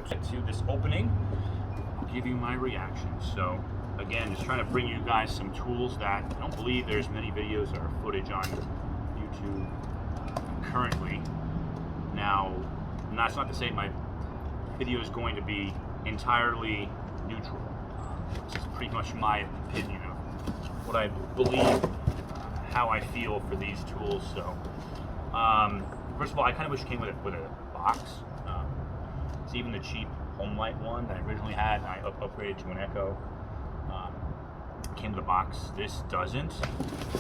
to this opening, I'll give you my reaction. So again, just trying to bring you guys some tools that I don't believe there's many videos or footage on YouTube currently. Now, that's not to say my video is going to be entirely neutral. This is pretty much my opinion of what I believe, how I feel for these tools. So first of all, I kind of wish it came with a box. It's even the cheap home light one that I originally had, and I upgraded to an Echo. Came with a box. This doesn't.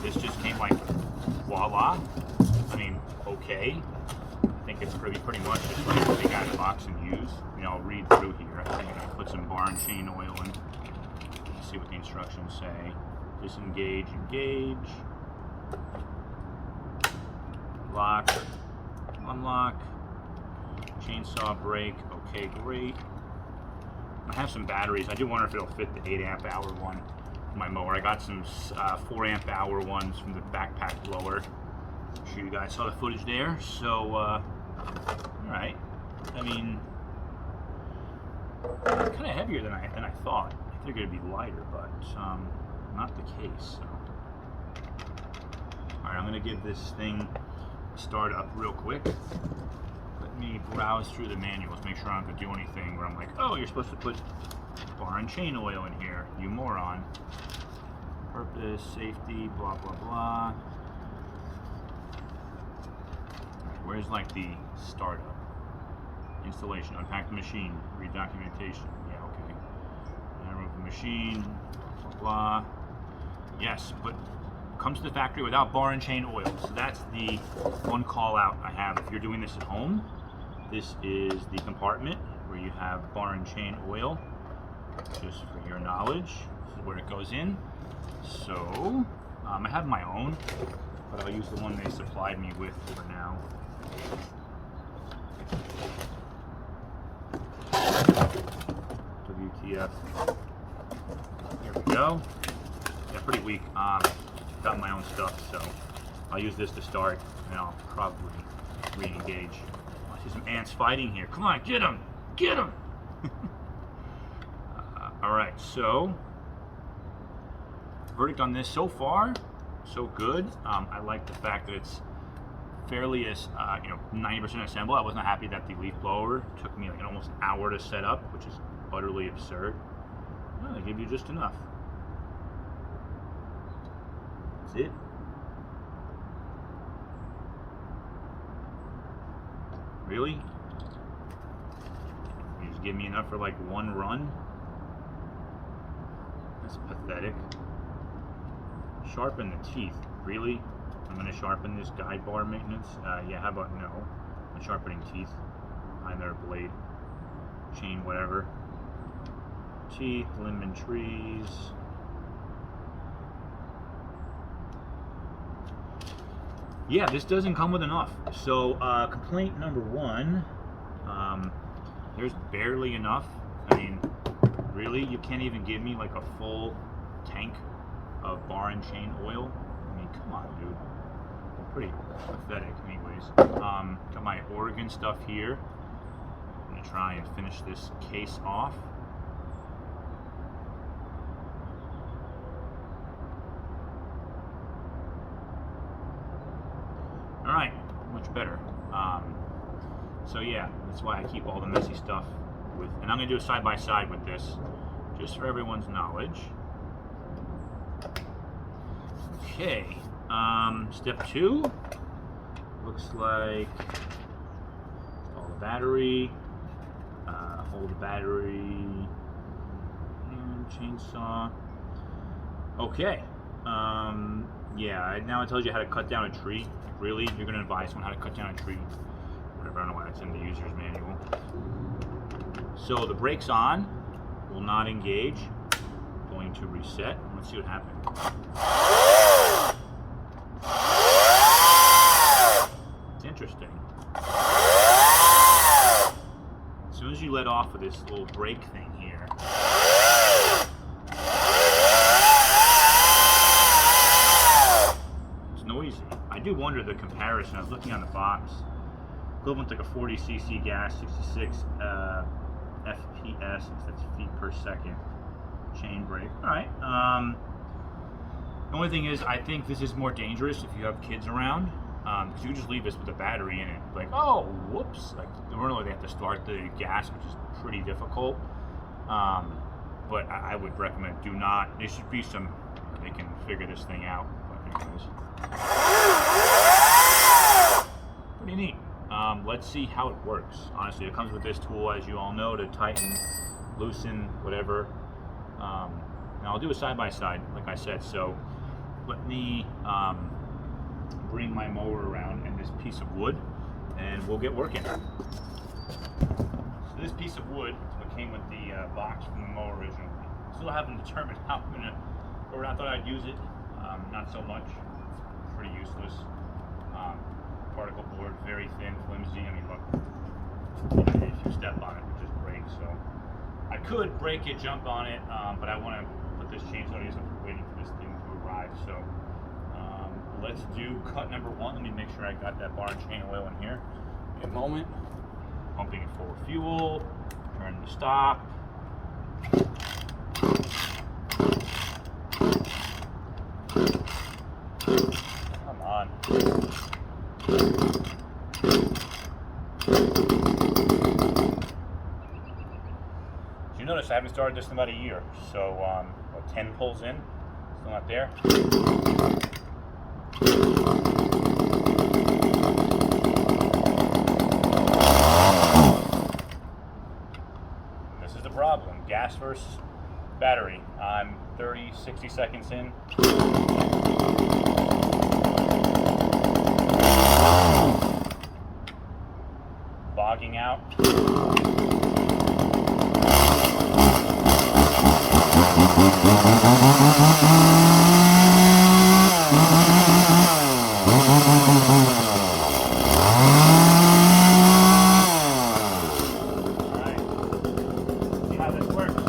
This just came like voila. I mean, okay. I think it's pretty much just like what they got in the box and use. You know, I'll read through here. I think I put some bar and chain oil in. Let's see what the instructions say. Disengage, engage. Lock, unlock. Chainsaw brake. Okay, great. I have some batteries. I do wonder if it'll fit the 8 amp hour one in my mower. I got some 4 amp hour ones from the backpack blower. I'm sure you guys saw the footage there. So, alright. I mean, it's kind of heavier than I thought. I figured it'd be lighter, but not the case. So. Alright, I'm going to give this thing a start up real quick. Let me browse through the manuals, make sure I don't have to do anything where I'm like, oh, you're supposed to put bar and chain oil in here, you moron. Purpose, safety, blah, blah, blah. Where's like the startup? Installation, unpack the machine, read documentation. Yeah, okay. And remove the machine, blah, blah. Yes, but comes to the factory without bar and chain oil. So that's the one call out I have. If you're doing this at home, this is the compartment where you have bar and chain oil. Just for your knowledge, this is where it goes in. So I have my own, but I'll use the one they supplied me with for now. WTF. There we go. Yeah, pretty weak. Got my own stuff, so I'll use this to start, and I'll probably re-engage. I see some ants fighting here. Come on, get them! Get them! Alright, so verdict on this so far, so good. I like the fact that it's fairly 90% assembled. I wasn't happy that the leaf blower took me like almost an hour to set up, which is utterly absurd. No, they give you just enough. That's it. Really? You just give me enough for like one run? That's pathetic. Sharpen the teeth. Really? I'm going to sharpen this guide bar maintenance? Yeah, how about no? I'm sharpening teeth. Behind their blade. Chain, whatever. Teeth, limb and trees. Yeah, this doesn't come with enough. So, complaint number one, there's barely enough. I mean, really? You can't even give me like a full tank of bar and chain oil? I mean, come on, dude. Pretty pathetic anyways. Got my Oregon stuff here. I'm gonna try and finish this case off. Alright, much better. So yeah, that's why I keep all the messy stuff with, and I'm gonna do a side by side with this, just for everyone's knowledge. Okay, step 2, looks like install the battery, hold the battery, and chainsaw. Okay, yeah, now it tells you how to cut down a tree. Really? You're going to advise someone how to cut down a tree? Whatever, I don't know why that's in the user's manual. So the brake's on, will not engage. Going to reset. Let's see what happens. It's interesting. As soon as you let off of this little brake thing here, it's noisy. I do wonder the comparison. I was looking on the box. Equivalent to like a 40cc gas, 66 FPS, that's feet per second. Chain brake. All right. The only thing is, I think this is more dangerous if you have kids around, because you can just leave this with a battery in it. Like, oh, whoops! Like, normally they have to start the gas, which is pretty difficult. But I would recommend do not. There should be some. They can figure this thing out. But anyways, pretty neat. Let's see how it works. Honestly, it comes with this tool, as you all know, to tighten, loosen, whatever. Now I'll do a side by side, like I said. So let me bring my mower around and this piece of wood, and we'll get working. So this piece of wood is what came with the box from the mower originally. Still haven't determined how I'm gonna go around. I thought I'd use it. Not so much. It's pretty useless. Particle board, very thin, flimsy. I mean, look, if you step on it, it just breaks. So I could break it, jump on it, but I want to put this chainsaw. I'm waiting for this thing to arrive. So let's do cut number one. Let me make sure I got that bar and chain oil in here. In a moment. Pumping it full of fuel. Turn the stop. Come on. So you notice I haven't started this in about a year. So what, 10 pulls in, still not there. This is the problem. Gas versus battery. I'm 60 seconds in. Bogging out. Alright. See how this works.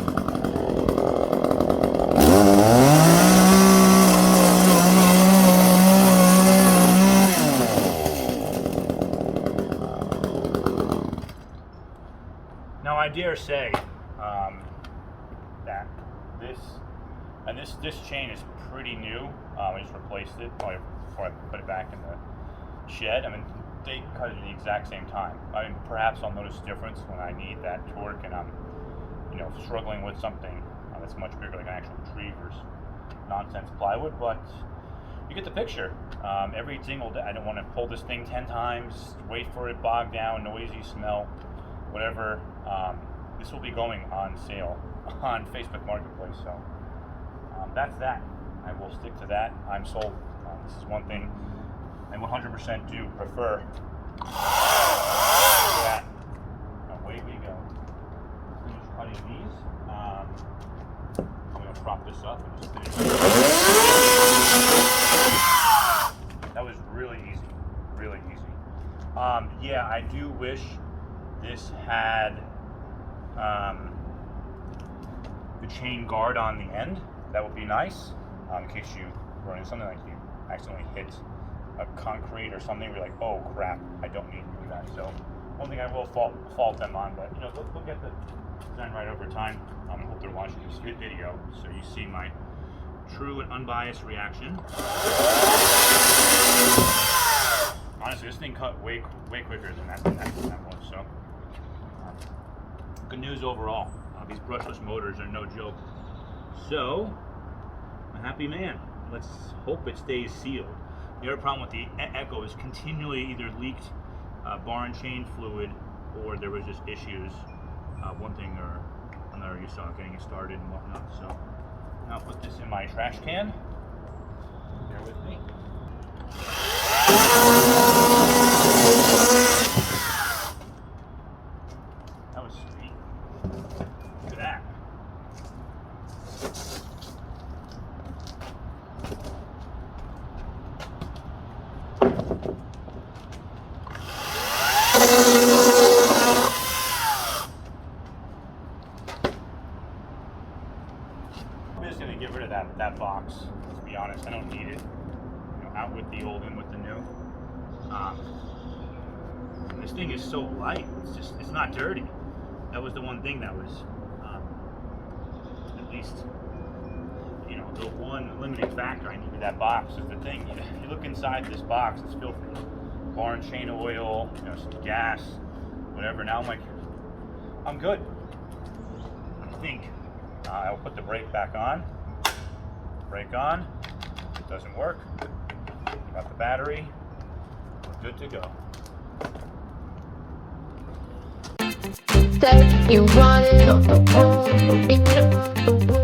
Now I dare say that this chain is pretty new. I just replaced it probably before I put it back in the shed. I mean, they cut it at the exact same time. I mean, perhaps I'll notice a difference when I need that torque and I'm, struggling with something that's much bigger, like an actual tree versus nonsense plywood. But you get the picture. Every single day, I don't want to pull this thing 10 times, wait for it bogged down, noisy smell, whatever. This will be going on sale on Facebook Marketplace, so that's that. I will stick to that. I'm sold. This is one thing I 100% do prefer. That. Away we go. Finish cutting these. I'm going to prop this up and just finish. That was really easy. Really easy. Yeah, I do wish this had the chain guard on the end. That would be nice, in case you run into something like you accidentally hit a concrete or something. You're like, oh crap, I don't need to do that. So one thing I will fault them on, but they'll get the design right over time. I hope they're watching this video so you see my true and unbiased reaction. Honestly, this thing cut way quicker than that one. So good news overall. These brushless motors are no joke. So, I'm a happy man. Let's hope it stays sealed. The other problem with the Echo is continually either leaked bar and chain fluid, or there was just issues, one thing or another. You saw getting it started and whatnot. So, now I'll put this in my trash can. Bear with me. That was sweet. Look at that. I'm just going to get rid of that box, to be honest. I don't need it. Out with the old, in with the new. This thing is so light. It's not dirty. that was the one thing that was, at least, you know, the one limiting factor. I needed that box. Is the thing. You look inside this box, it's filthy. Bar and chain oil, you know, some gas, whatever. Now I'm like, I'm good. I think I'll put the brake back on. Brake on. Doesn't work. Got the battery. We're good to go. Said you wanted all the world.